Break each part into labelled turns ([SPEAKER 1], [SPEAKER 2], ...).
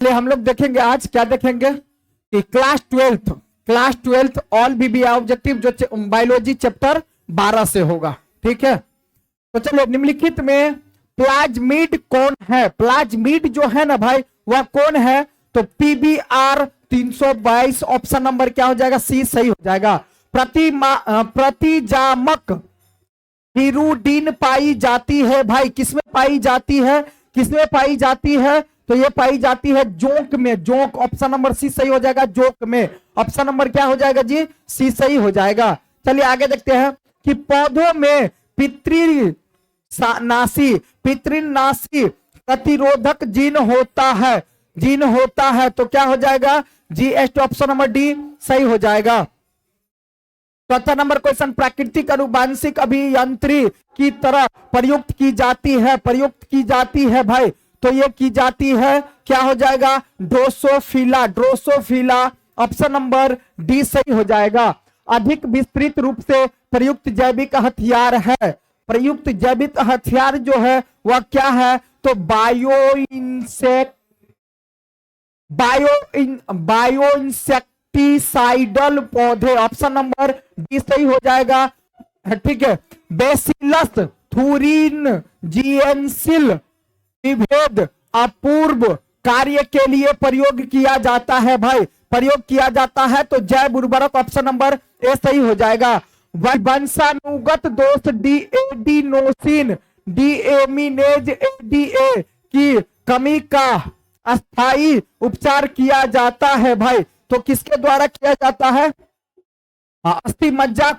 [SPEAKER 1] चलिए हम लोग देखेंगे आज क्या देखेंगे कि क्लास ट्वेल्थ ऑल बीबी ऑब्जेक्टिव जो बायोलॉजी चैप्टर 12 से होगा। ठीक है, तो चलिए निम्नलिखित में प्लाज्मिड कौन है? प्लाज्मिड जो है ना भाई वह कौन है? तो पीबीआर 322 ऑप्शन नंबर क्या हो जाएगा? सी सही हो जाएगा। प्रतिजामक हिरुडीन पाई जाती है भाई, किसमें पाई जाती है? किसमें पाई जाती है? तो ये पाई जाती है जोंक में। जोंक ऑप्शन नंबर सी सही हो जाएगा। जोंक में ऑप्शन नंबर क्या हो जाएगा जी? सी सही हो जाएगा। चलिए आगे देखते हैं कि पौधों में पितृनाशी प्रतिरोधक जीन होता है तो क्या हो जाएगा? जी ऑप्शन नंबर डी सही हो जाएगा। चौथा नंबर क्वेश्चन, प्राकृतिक अनुवांशिक अभियंत्री की तरह प्रयुक्त की जाती है भाई, तो ये की जाती है क्या हो जाएगा? ड्रोसोफिला ऑप्शन नंबर डी सही हो जाएगा। अधिक विस्तृत रूप से प्रयुक्त जैविक हथियार है, प्रयुक्त जैविक हथियार जो है वह क्या है? तो बायोइंसेक्टिसाइडल पौधे ऑप्शन नंबर डी सही हो जाएगा। ठीक है, बेसिलस थूरिन जिएनसिल विभेद अपूर्व कार्य के लिए प्रयोग किया जाता है भाई, प्रयोग किया जाता है तो जैव उर्वरक ऑप्शन नंबर ए सही हो जाएगा। वंशानुगत दोष डीएडिनोसिन डीएमिनेज एडीए की कमी का अस्थाई उपचार किया जाता है भाई, तो किसके द्वारा किया जाता है? अस्थि मज्जा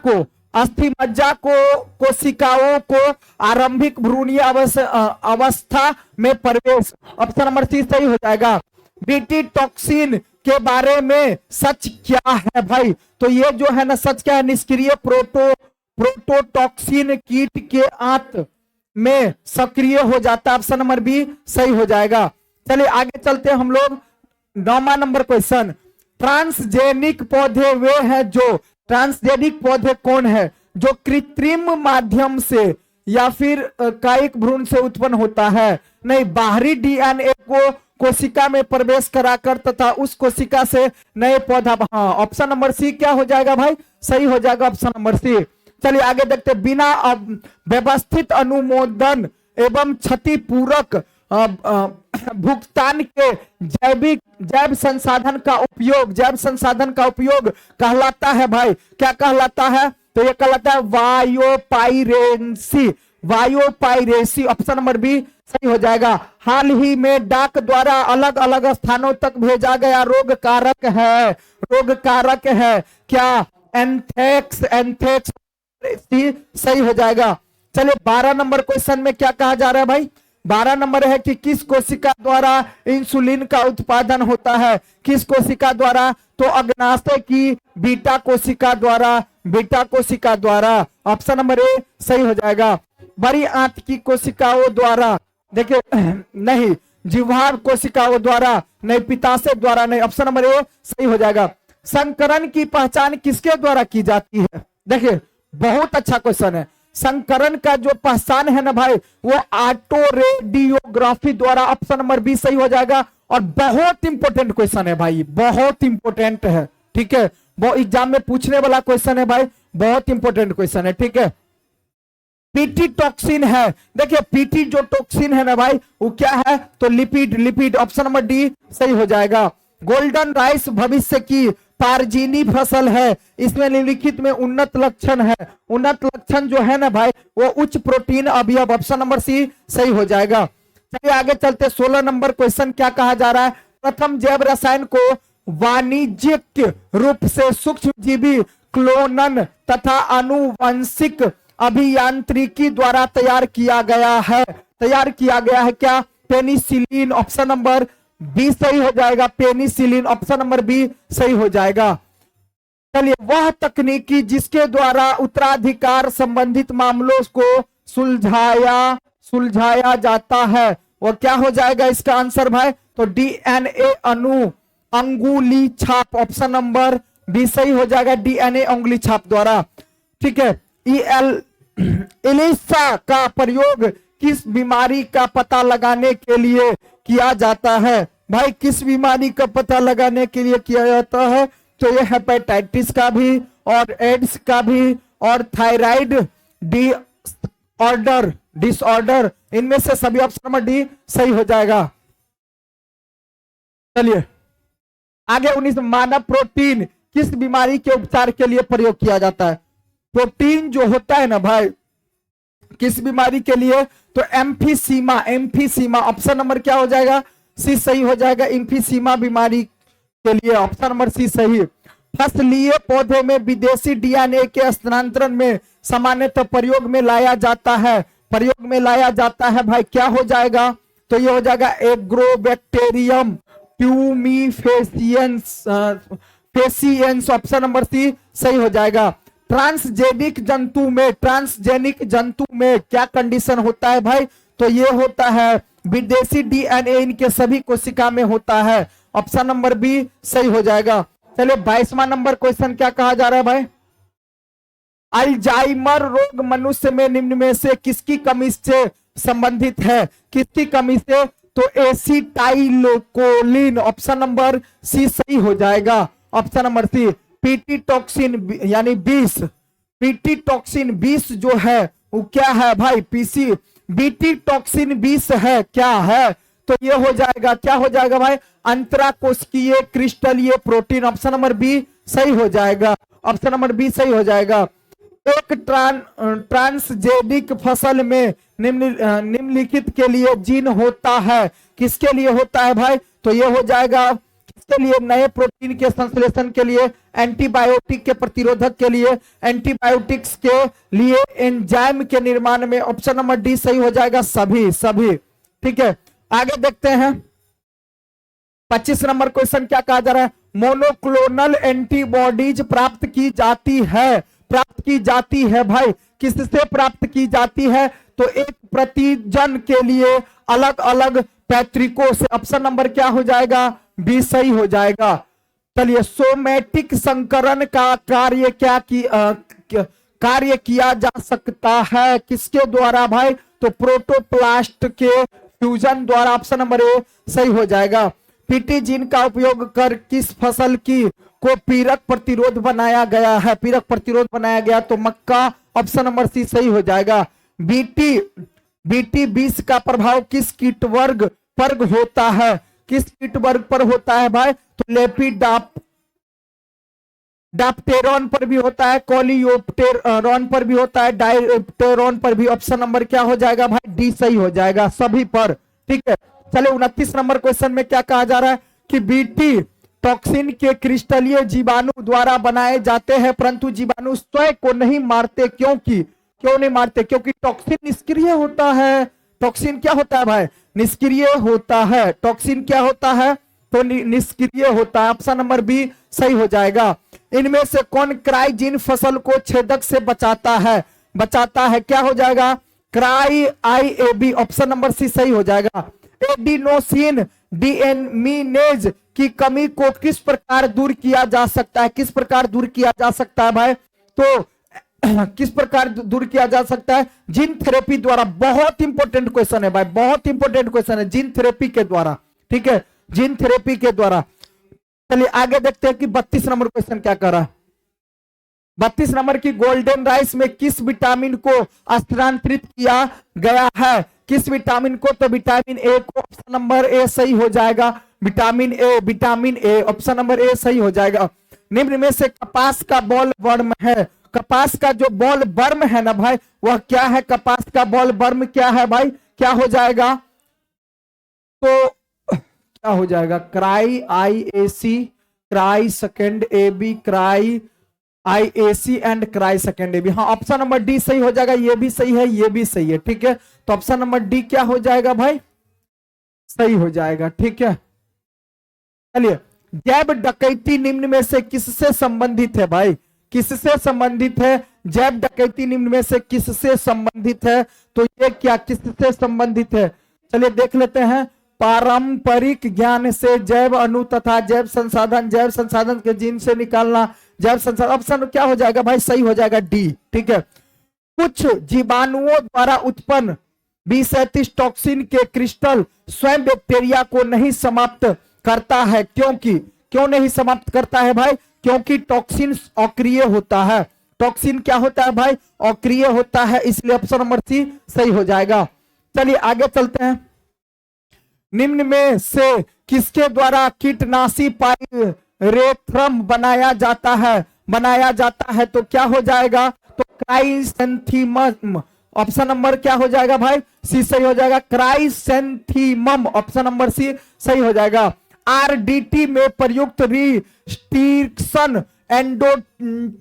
[SPEAKER 1] को कोशिकाओं को आरंभिक भ्रूणीय अवस्था में प्रवेश ऑप्शन नंबर सी सही हो जाएगा। बीटी टॉक्सिन के बारे में सच क्या है भाई? तो ये जो है ना सच क्या है? निष्क्रिय प्रोटोटॉक्सिन कीट के आंत में सक्रिय हो जाता है ऑप्शन नंबर बी सही हो जाएगा। चलिए आगे चलते हैं हम लोग। 9वां नंबर क्वेश्चन, ट्रांसजेनिक पौधे वे हैं जो ट्रांसजेनिक पौधे कौन है? जो कृत्रिम माध्यम से या फिर कायिक भ्रूण से उत्पन्न होता है, नहीं बाहरी डीएनए को कोशिका में प्रवेश कराकर तथा उस कोशिका से नए पौधा। हाँ ऑप्शन नंबर सी क्या हो जाएगा भाई? सही हो जाएगा ऑप्शन नंबर सी। चलिए आगे देखते, बिना व्यवस्थित अनुमोदन एवं क्षतिपूरक भुगतान के जैव संसाधन का उपयोग कहलाता है भाई, क्या कहलाता है? तो ये कहलाता है वायोपाइरेसी ऑप्शन नंबर बी सही हो जाएगा। हाल ही में डाक द्वारा अलग अलग स्थानों तक भेजा गया रोग कारक है क्या? एंथ्रेक्स सही हो जाएगा। चलिए 12 नंबर क्वेश्चन में क्या कहा जा रहा है भाई? 12 नंबर है कि किस कोशिका द्वारा इंसुलिन का उत्पादन होता है? किस कोशिका द्वारा? तो अग्नाशय की बीटा कोशिका द्वारा ऑप्शन नंबर ए सही हो जाएगा। बड़ी आंत की कोशिकाओं द्वारा, देखिए नहीं जिह्वार कोशिकाओं द्वारा, नहीं पित्ताशय द्वारा, नहीं ऑप्शन नंबर ए सही हो जाएगा। संकरण की पहचान किसके द्वारा की जाती है? देखिए बहुत अच्छा क्वेश्चन है। संकरण का जो पहचान है ना भाई वो ऑटो रेडियोग्राफी द्वारा ऑप्शन नंबर बी सही हो जाएगा। और बहुत इंपॉर्टेंट क्वेश्चन है भाई, बहुत इंपॉर्टेंट है। ठीक है, वो एग्जाम में पूछने वाला क्वेश्चन है भाई, बहुत इंपॉर्टेंट क्वेश्चन है। ठीक है, पीटी टॉक्सिन है। देखिए पीटी जो टॉक्सिन है ना भाई वो क्या है? तो लिपिड ऑप्शन नंबर डी सही हो जाएगा। गोल्डन राइस भविष्य की पारजीनी फसल है, इसमें निम्नलिखित में उन्नत लक्षण है। उन्नत लक्षण जो है ना भाई वो उच्च प्रोटीन अवयव ऑप्शन नंबर सी सही हो जाएगा। चलिए आगे चलते, 16 नंबर क्वेश्चन क्या कहा जा रहा है? प्रथम जैव रसायन को वाणिज्यिक रूप से सूक्ष्मजीवी क्लोनन तथा आनुवंशिक अभियांत्रिकी द्वारा तैयार किया गया है क्या? पेनिसिलिन ऑप्शन नंबर बी सही हो जाएगा। पेनिसिलिन ऑप्शन नंबर बी सही हो जाएगा। चलिए वह तकनीकी जिसके द्वारा उत्तराधिकार संबंधित मामलों को सुलझाया जाता है वो क्या हो जाएगा इसका आंसर भाई? तो डीएनए अंगुली छाप ऑप्शन नंबर बी सही हो जाएगा। डीएनए अंगुली छाप द्वारा। ठीक है, एलिसा का प्रयोग किस बीमारी का पता लगाने के लिए किया जाता है? भाई किस बीमारी का पता लगाने के लिए किया जाता है? तो ये हेपेटाइटिस का भी और एड्स का भी और थायराइड डिसऑर्डर, इनमें से सभी ऑप्शन नंबर डी सही हो जाएगा। चलिए आगे 19, मानव प्रोटीन किस बीमारी के उपचार के लिए प्रयोग किया जाता है? प्रोटीन जो होता है ना भाई, किस बीमारी के लिए? तो एम्फीसीमा ऑप्शन नंबर क्या हो जाएगा? सी सही हो जाएगा। एम्फीसीमा बीमारी के लिए ऑप्शन नंबर सी सही। फसलीय पौधे में विदेशी डीएनए के स्थानांतरण में सामान्यतः प्रयोग में लाया जाता है भाई, क्या हो जाएगा? तो ये हो जाएगा agrobacterium tumefaciens, option number C सही हो जाएगा। ट्रांसजेनिक जंतु में क्या कंडीशन होता है भाई? तो ये होता है विदेशी डीएनए इनके सभी कोशिका में होता है, ऑप्शन नंबर बी सही हो जाएगा। चलिए 22वां नंबर क्वेश्चन क्या कहा जा रहा है भाई? अल्जाइमर रोग मनुष्य में निम्न में से किसकी कमी से संबंधित है? किसकी कमी से? तो एसिटाइलकोलिन, ऑप्शन नंबर सी सही हो जाएगा। Option number C. PT toxin यानी 20 जो है वो क्या है भाई? पीसी बीटी टॉक्सिन 20 है, क्या है? तो ये हो जाएगा, क्या हो जाएगा भाई? अंतराकोशिकीय क्रिस्टलीय प्रोटीन, ऑप्शन नंबर बी सही हो जाएगा। ऑप्शन नंबर बी सही हो जाएगा। एक ट्रांसजेनिक फसल में निम्नलिखित के लिए जीन होता है, किसके लिए होता है भाई? तो ये हो जाएगा किसके लिए? नए प्रोटीन के संश्लेषण के लिए, एंटीबायोटिक के प्रतिरोधक के लिए, एंटीबायोटिक्स के लिए, एंजाइम के निर्माण में, ऑप्शन नंबर डी सही हो जाएगा। सभी ठीक है। आगे देखते हैं 25 नंबर क्वेश्चन क्या कहा जा रहा है? मोनोक्लोनल एंटीबॉडीज प्राप्त की जाती है भाई, किससे प्राप्त की जाती है? तो एक प्रतिजन के लिए अलग अलग पैतृकों से, ऑप्शन नंबर क्या हो जाएगा? बी सही हो जाएगा। चलिए सोमैटिक संकरण का कार्य किया जा सकता है किसके द्वारा भाई? तो प्रोटोप्लास्ट के फ्यूजन द्वारा, ऑप्शन नंबर ए सही हो जाएगा। पीटी जीन का उपयोग कर किस फसल को पीरक प्रतिरोध बनाया गया? तो मक्का, ऑप्शन नंबर सी सही हो जाएगा। बीटी 20 का प्रभाव किस कीट वर्ग पर होता है? किस कीट वर्ग पर होता है भाई? तो लेपिडाप्टेरॉन पर भी होता है, कॉलियोप्टेरॉन पर भी होता है, डायप्टेरॉन पर भी, ऑप्शन नंबर क्या हो जाएगा भाई? डी सही हो जाएगा सभी पर, ठीक है। चले 29 नंबर क्वेश्चन में क्या कहा जा रहा है कि बीटी टॉक्सिन के क्रिस्टलीय जीवाणु द्वारा बनाए जाते हैं, परंतु जीवाणु स्वयं को नहीं मारते, क्यों नहीं मारते? क्योंकि टॉक्सिन निष्क्रिय होता है। टॉक्सिन क्या होता है भाई? निष्क्रिय होता है। टॉक्सिन क्या होता है? तो निष्क्रिय होता है, ऑप्शन नंबर बी सही हो जाएगा। इनमें से कौन क्राइजीन फसल को छेदक से बचाता है? क्या हो जाएगा? क्राई-आईएबी, ऑप्शन नंबर सी सही हो जाएगा। एडिनोसिन डीएमीनेज की कमी को किस प्रकार दूर किया जा सकता है? भाई? तो किस प्रकार दूर किया जा सकता है? जीन थेरेपी द्वारा। बहुत इंपॉर्टेंट क्वेश्चन है भाई, बहुत इंपॉर्टेंट क्वेश्चन है। जीन थेरेपी के द्वारा, ठीक है, जीन थेरेपी के द्वारा। चलिए आगे देखते हैं कि 32 नंबर क्वेश्चन क्या कर रहा है। 32 नंबर की गोल्डन राइस में किस विटामिन को स्थानांतरित किया गया है? किस विटामिन को? तो विटामिन ए को, ऑप्शन नंबर ए सही हो जाएगा। Vitamin A, option number A सही हो जाएगा। निम्न में से कपास का बॉल वर्म है, कपास का जो बॉल वर्म है ना भाई, वह क्या है? कपास का बॉल वर्म क्या है भाई? क्या हो जाएगा? तो क्या हो जाएगा? Cry IAC, cry second AB, cry IAC and cry second AB. हाँ, ऑप्शन नंबर डी सही हो जाएगा। ये भी सही है, ये भी सही है, ठीक है। तो ऑप्शन नंबर डी क्या हो जाएगा भाई? सही हो जाएगा, ठीक है। चलिए जैव डकैती निम्न में से किससे संबंधित है भाई? किससे संबंधित है? जैव डकैती निम्न में से किससे संबंधित है? तो ये क्या किससे संबंधित है? चलिए देख लेते हैं। पारंपरिक ज्ञान से जैव अणु तथा जैव संसाधन के जीन से निकालना, जैव संसाधन, ऑप्शन क्या हो जाएगा भाई? सही हो जाएगा डी, ठीक है। कुछ जीवाणुओं द्वारा उत्पन्न 20-37 टॉक्सिन के क्रिस्टल स्वयं बैक्टीरिया को नहीं समाप्त करता है, क्योंकि क्यों नहीं समाप्त करता है भाई? क्योंकि टॉक्सिन अक्रिय होता है। टॉक्सिन क्या होता है भाई? अक्रिय होता है, इसलिए ऑप्शन नंबर सी सही हो जाएगा। चलिए आगे चलते हैं। निम्न में से किसके द्वारा कीटनाशी पाइरेथ्रम बनाया जाता है? बनाया जाता है तो क्या हो जाएगा? तो क्राइसेंथीमम। ऑप्शन नंबर क्या हो जाएगा भाई? सी सही हो जाएगा, क्राइसेंथीमम। ऑप्शन नंबर सी सही हो जाएगा। आरडीटी में प्रयुक्त रिस्ट्रिक्शन एंडोन्यूक्लिएजेज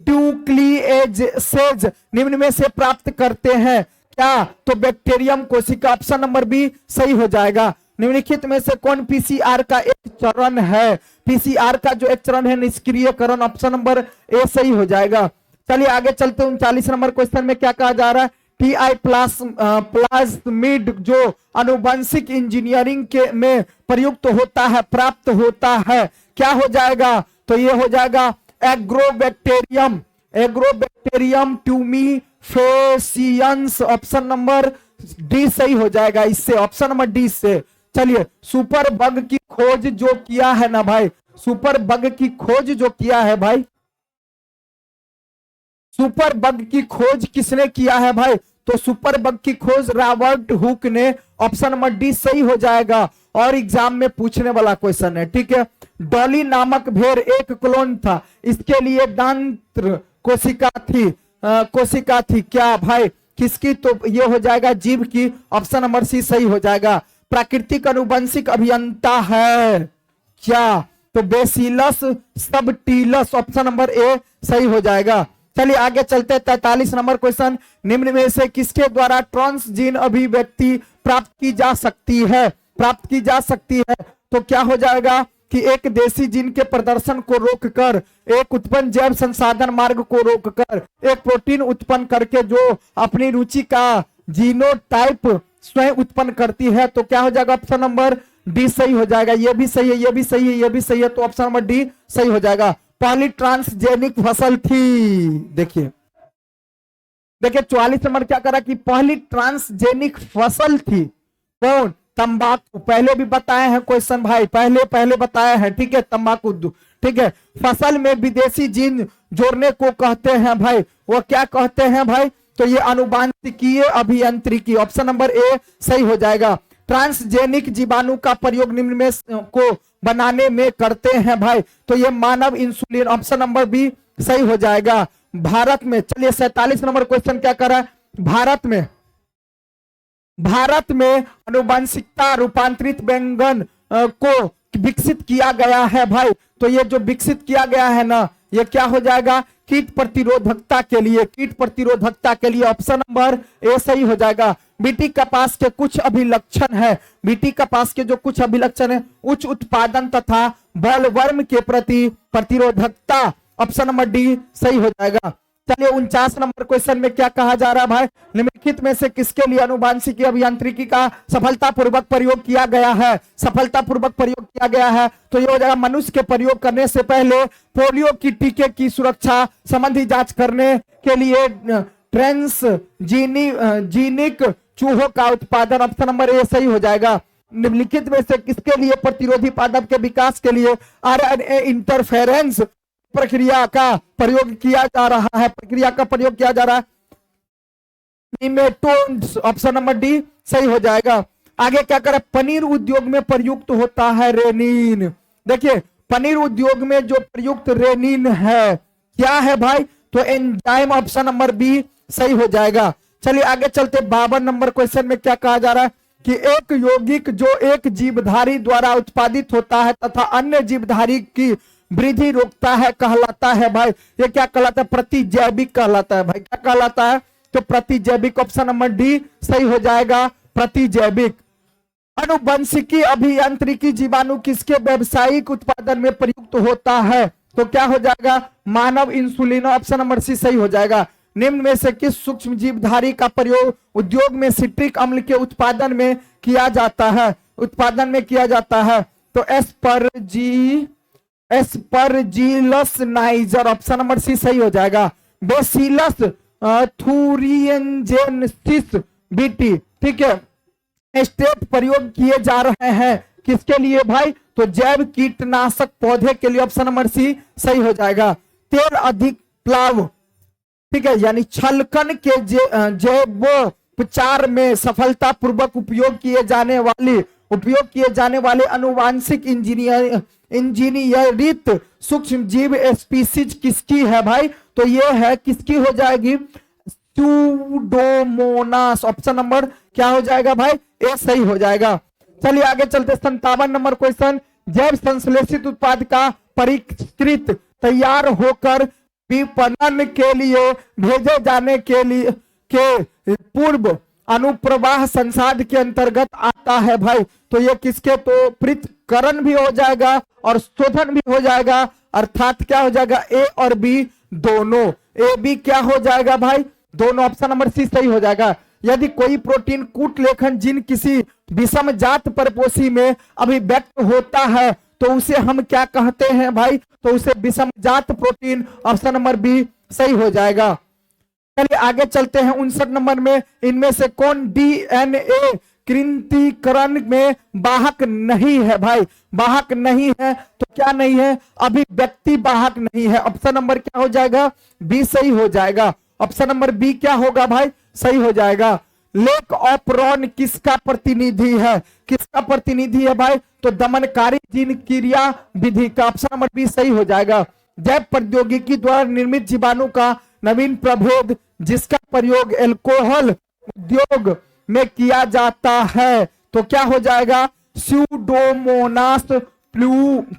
[SPEAKER 1] निम्न में से प्राप्त करते हैं क्या? तो बैक्टीरियम कोशिका। ऑप्शन नंबर बी सही हो जाएगा। निम्नलिखित में से कौन पीसीआर का एक चरण है? पीसीआर का जो एक चरण है निष्क्रियकरण। ऑप्शन नंबर ए सही हो जाएगा। चलिए आगे चलते हैं। 39 नंबर क्वेश्चन में क्या कहा जा रहा है? टीआई प्लाज्मिड जो अनुवंशिक इंजीनियरिंग के में प्रयुक्त होता है, प्राप्त होता है, क्या हो जाएगा? तो ये हो जाएगा agrobacterium. Agrobacterium tumefaciens. Option number D सही हो जाएगा इससे, ऑप्शन नंबर डी से। चलिए सुपर बग की खोज जो किया है ना भाई, सुपर बग की खोज जो किया है भाई, सुपर बग की खोज किसने किया है भाई? तो सुपर बग की खोज रॉबर्ट हुक ने। ऑप्शन नंबर डी सही हो जाएगा और एग्जाम में पूछने वाला क्वेश्चन है, ठीक है। डॉली नामक भेड़ एक क्लोन था, इसके लिए दांत्र कोशिका थी क्या भाई? किसकी? तो ये हो जाएगा जीव की। ऑप्शन नंबर सी सही हो जाएगा। प्राकृतिक अनुवंशिक अभियंता है क्या? तो बेसिलस सबटिलस। ऑप्शन नंबर ए सही हो जाएगा। चलिए आगे चलते हैं। 43 नंबर क्वेश्चन, निम्न में से किसके द्वारा ट्रांसजीन अभिव्यक्ति प्राप्त की जा सकती है? प्राप्त की जा सकती है तो क्या हो जाएगा कि एक देशी जीन के प्रदर्शन को रोककर, एक उत्पन्न जैव संसाधन मार्ग को रोककर, एक प्रोटीन उत्पन्न करके जो अपनी रुचि का जीनोटाइप स्वयं उत्पन्न करती है, तो क्या हो जाएगा? ऑप्शन नंबर डी सही हो जाएगा। ये भी सही है, ये भी सही है, ये भी सही है, तो ऑप्शन नंबर डी सही हो जाएगा। पहली ट्रांसजेनिक फसल थी, देखिए 44 नंबर क्या करा कि पहली ट्रांसजेनिक फसल थी कौन? तंबाकू। पहले भी बताए हैं क्वेश्चन भाई, पहले बताए हैं, ठीक है। तंबाकू, ठीक है। फसल में विदेशी जीन जोड़ने को कहते हैं भाई, वो क्या कहते हैं भाई? तो ये अनुवांशिकीय अभियांत्रिकी। ऑप्शन नंबर ए सही हो जाएगा। ट्रांसजेनिक जीवाणु का प्रयोग निम्न में को बनाने में करते हैं भाई, तो ये मानव इंसुलिन। ऑप्शन नंबर बी सही हो जाएगा। भारत में, चलिए 47 नंबर क्वेश्चन क्या कर रहा है? भारत में अनुवांशिकता रूपांतरित व्यंजन को विकसित किया गया है भाई, तो ये जो विकसित किया गया है ना, ये क्या हो जाएगा? कीट प्रतिरोधकता के लिए, कीट प्रतिरोधकता के लिए। ऑप्शन नंबर ए सही हो जाएगा। बीटी कपास के कुछ अभिलक्षण है, बीटी कपास के जो कुछ अभिलक्षण है, उच्च उत्पादन तथा बॉलवर्म के प्रति प्रतिरोधकता। ऑप्शन नंबर डी सही हो जाएगा। चलिए 49 नंबर क्वेश्चन में क्या कहा जा रहा है भाई? निम्नलिखित में से किसके लिए अनुवांशिकी अभियांत्रिकी का सफलतापूर्वक प्रयोग किया गया है? सफलतापूर्वक प्रयोग किया गया है तो ये हो जाएगा मनुष्य के प्रयोग करने से पहले पोलियो की टीके की सुरक्षा संबंधी जांच करने के लिए ट्रांसजीनिक चूहों का उत्पादन। ऑप्शन नंबर ए सही हो जाएगा। निम्नलिखित में से किसके लिए प्रतिरोधी पादप के विकास के लिए आरएनए इंटरफेरेंस प्रक्रिया का प्रयोग किया जा रहा है? प्रक्रिया का प्रयोग किया जा रहा है निमेटोड्स। ऑप्शन नंबर डी सही हो जाएगा। आगे क्या करें? पनीर उद्योग में प्रयुक्त होता है रेनिन। देखिए पनीर उद्योग में जो प्रयुक्त रेनिन है क्या है भाई? तो एंजाइम। ऑप्शन नंबर बी सही हो जाएगा। चलिए आगे चलते। 52 नंबर क्वेश्चन में क्या कहा जा रहा है कि एक यौगिक जो एक जीवधारी द्वारा उत्पादित होता है तथा अन्य जीवधारी की वृद्धि रोकता है कहलाता है भाई, ये क्या कहलाता है? प्रतिजैविक कहलाता है भाई। क्या कहलाता है? तो प्रतिजैविक। ऑप्शन नंबर डी सही हो जाएगा, प्रतिजैविक। अनुवंशिकी अभियांत्रिकी जीवाणु किसके व्यावसायिक उत्पादन में प्रयुक्त होता है? तो क्या हो जाएगा? मानव इंसुलिन। ऑप्शन नंबर सी सही हो जाएगा। निम्न में से किस सूक्ष्म जीवधारी का प्रयोग उद्योग में सिट्रिक अम्ल के उत्पादन में किया जाता है? उत्पादन में किया जाता है तो Aspergillus niger. Option number C सही हो जाएगा। बेसिलस थुरिएंजेंसिस बीटी, ठीक है। स्टेट प्रयोग किए जा रहे हैं किसके लिए भाई? तो जैव कीटनाशक पौधे के लिए ऑप्शन नंबर सी सही हो जाएगा। तेल अधिक प्लाव, ठीक है, यानी छलकन के जैवोपचार में सफलता पूर्वक उपयोग किए जाने वाले अनुवांशिक इंजीनियरित सूक्ष्म जीव स्पीसीज किसकी है भाई? तो ये है किसकी हो जाएगी? स्यूडोमोनास। ऑप्शन नंबर क्या हो जाएगा भाई? ए सही हो जाएगा। चलिए आगे चलते 57 नंबर क्वेश्चन। जैव संश्लेषित उत्पाद का परिष्कृत तैयार होकर विपणन के लिए भेजे जाने के पूर्व अनुप्रवाह संसाध के अंतर्गत आता है भाई। तो ये किसके? तो पृथक्करण भी हो जाएगा और शोधन भी हो जाएगा, अर्थात क्या हो जाएगा? ए और बी दोनों। ए बी क्या हो जाएगा भाई? दोनों। ऑप्शन नंबर सी सही हो जाएगा। यदि कोई प्रोटीन कूट लेखन जिन किसी विषम जात परपोषी में अभिव्यक्त होता है तो उसे हम क्या कहते हैं भाई? तो उसे विषम जात प्रोटीन। ऑप्शन नंबर बी सही हो जाएगा। चलिए आगे चलते हैं 59 नंबर में। इनमें से कौन डीएनए कृंतीकरण में वाहक नहीं है भाई? वाहक नहीं है तो क्या नहीं है? अभिव्यक्ति वाहक नहीं है। ऑप्शन नंबर क्या हो जाएगा? बी सही हो जाएगा। ऑप्शन नंबर बी क्या होगा भाई? सही हो जाएगा। लेक ऑफ रॉन किसका प्रतिनिधि है? किसका प्रतिनिधि है भाई? तो दमनकारी जीन क्रिया विधि का। ऑप्शन नंबर बी सही हो जाएगा। जैव प्रौद्योगिकी द्वारा निर्मित जीवाणु का नवीन प्रभेद जिसका प्रयोग एल्कोहल उद्योग में किया जाता है तो क्या हो जाएगा? स्यूडोमोनास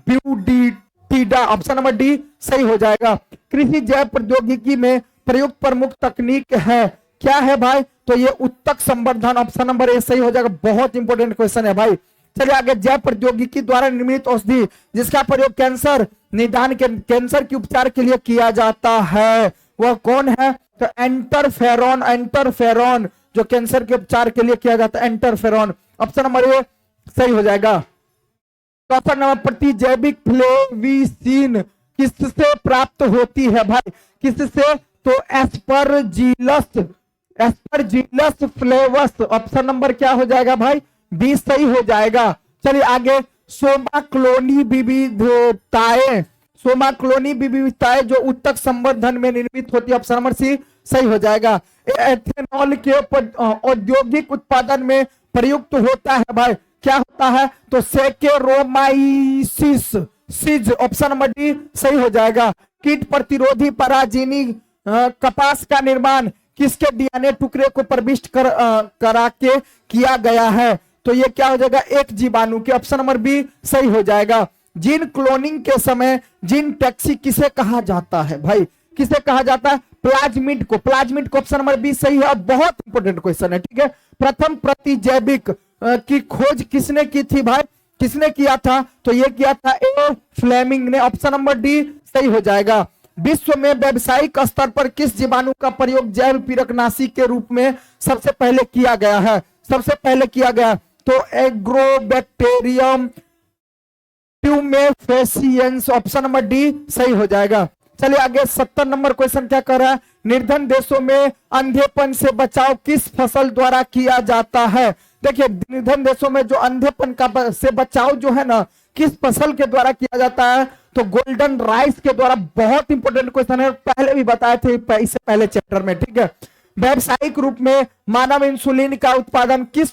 [SPEAKER 1] प्लूडिटिडा। ऑप्शन नंबर डी सही हो जाएगा। कृषि जैव प्रौद्योगिकी में प्रयुक्त प्रमुख तकनीक है, क्या है भाई? तो ये उत्तक संवर्धन। ऑप्शन नंबर ए सही हो जाएगा। बहुत इंपॉर्टेंट क्वेश्चन है भाई। चलिए आगे। जैव प्रौद्योगिकी द्वारा निर्मित औषधि जिसका प्रयोग कैंसर निदान कैंसर के उपचार के लिए किया जाता है वह कौन है? तो एंटरफेरॉन। एंटरफेरॉन जो कैंसर के उपचार के लिए किया जाता है, एंटरफेरॉन। ऑप्शन नंबर ए सही हो जाएगा। ऑप्शन नंबर प्रतिजैविक फ्लेविसिन किससे प्राप्त होती है भाई? किससे? तो एस्परजिलस फ्लेवस। ऑप्शन नंबर क्या हो जाएगा भाई? बी सही हो जाएगा। चलिए आगे। सोमाक्लोनी विविधताएं जो उत्तक संवर्धन में निर्मित होती है। ऑप्शन नंबर सी सही हो जाएगा। एथेनॉल के औद्योगिक उत्पादन में प्रयुक्त होता है भाई, क्या होता है? तो सेकेरोमाइसिस। ऑप्शन नंबर डी सही हो जाएगा। कीट प्रतिरोधी पराजीनी कपास का निर्माण किसके डीएनए टुकड़े को प्रविष्ट करा के किया गया है? तो ये क्या हो जाएगा? एक जीवाणु के। ऑप्शन नंबर बी सही हो जाएगा। जीन क्लोनिंग के समय जीन टैक्सी किसे कहा जाता है भाई? किसे कहा जाता है? प्लाज्मिड को। प्लाज्मिड को। ऑप्शन नंबर बी सही है। बहुत इंपॉर्टेंट क्वेश्चन है, ठीक है। प्रथम प्रतिजैविक की खोज किसने की थी भाई? किसने किया था? तो ये किया था ए फ्लेमिंग ने। ऑप्शन नंबर डी सही हो जाएगा। विश्व में व्यावसायिक स्तर पर किस जीवाणु का प्रयोग जैव पीड़कनाशी के रूप में सबसे पहले किया गया है? सबसे पहले किया गया तो एग्रोबैक्टीरियम ट्यूमेफेसियंस। ऑप्शन नंबर डी सही हो जाएगा। चलिए आगे 70 नंबर क्वेश्चन क्या कर रहा है? निर्धन देशों में अंधेपन से बचाव किस फसल द्वारा किया जाता है? देखिए निर्धन देशों में जो अंधेपन का से बचाव जो है ना, किस फसल के द्वारा किया जाता है? तो गोल्डन राइस के द्वारा। बहुत इंपॉर्टेंट क्वेश्चन है, पहले भी बताए थे इससे पहले चैप्टर में, ठीक है। व्यावसायिक रूप में मानव इंसुलिन का उत्पादन किस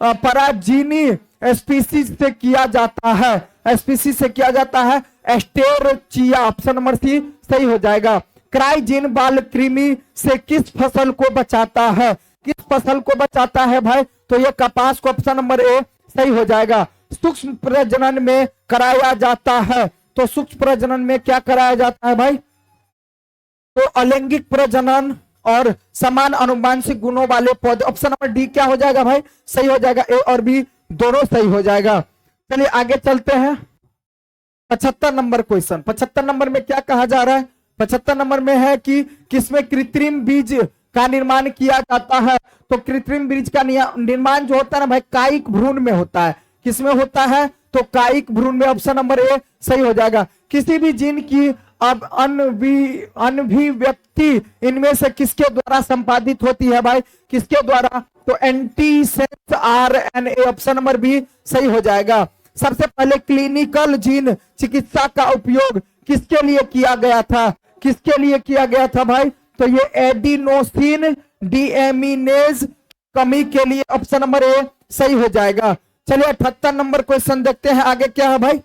[SPEAKER 1] पराजीनी स्पीसीज से किया जाता है? स्पीसीज से किया जाता है एस्टेरचिया। ऑप्शन नंबर सी सही हो जाएगा। क्राइजीन बाल कृमि से किस फसल को बचाता है? किस फसल को बचाता है भाई? तो ये कपास को। ऑप्शन नंबर ए सही हो जाएगा। सूक्ष्म प्रजनन में कराया जाता है तो सूक्ष्म प्रजनन में क्या कराया जाता है भाई? तो अलैंगिक प्रजनन और समान अनुवांशिक गुणों वाले पौधे। ऑप्शन नंबर डी क्या हो जाएगा भाई? सही हो जाएगा। ए और बी दोनों सही हो जाएगा। चलिए आगे चलते हैं 75 नंबर क्वेश्चन। 75 नंबर में क्या कहा जा रहा है? 75 नंबर में है कि किसमें कृत्रिम बीज का निर्माण किया जाता है? तो कृत्रिम बीज का निर्माण जो होता है ना भाई, कायिक भ्रूण में होता है। किसमें होता है? तो कायिक भ्रूण में। ऑप्शन नंबर ए सही हो जाएगा। किसी भी जीन की अब अभिव्यक्ति इनमें से किसके द्वारा संपादित होती है भाई? किसके द्वारा? तो antisense RNA. Option number B सही हो जाएगा। सबसे पहले क्लिनिकल जीन चिकित्सा का उपयोग किसके लिए किया गया था? किसके लिए किया गया था भाई? तो ये एडिनोसिन डीएमिनेज कमी के लिए ऑप्शन नंबर ए सही हो जाएगा। चलिए 78 नंबर क्वेश्चन देखते हैं, आगे क्या है भाई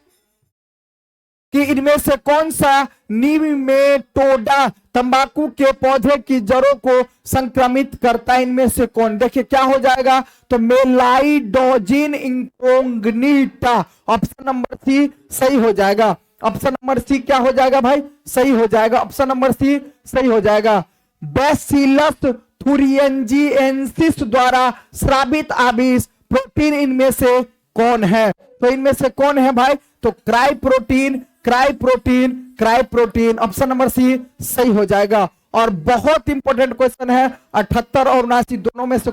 [SPEAKER 1] कि इनमें से कौन सा निमेटोडा तंबाकू के पौधे की जड़ों को संक्रमित करता है? इनमें से कौन? देखिए क्या हो जाएगा, तो मेलाइडोजिन इंकोग्निटा ऑप्शन नंबर सी सही हो जाएगा। ऑप्शन नंबर सी क्या हो जाएगा भाई? सही हो जाएगा, ऑप्शन नंबर सी सही हो जाएगा। बैसिलस थुरिएंजिएंसिस द्वारा स्रावित आविष प्रोटीन इनमें से कौन है? तो इनमें से कौन है भाई? तो cry protein, cry protein, cry protein, option number C सही हो जाएगा। और बहुत इंपॉर्टेंट क्वेश्चन है, 78 और 79 दोनों में से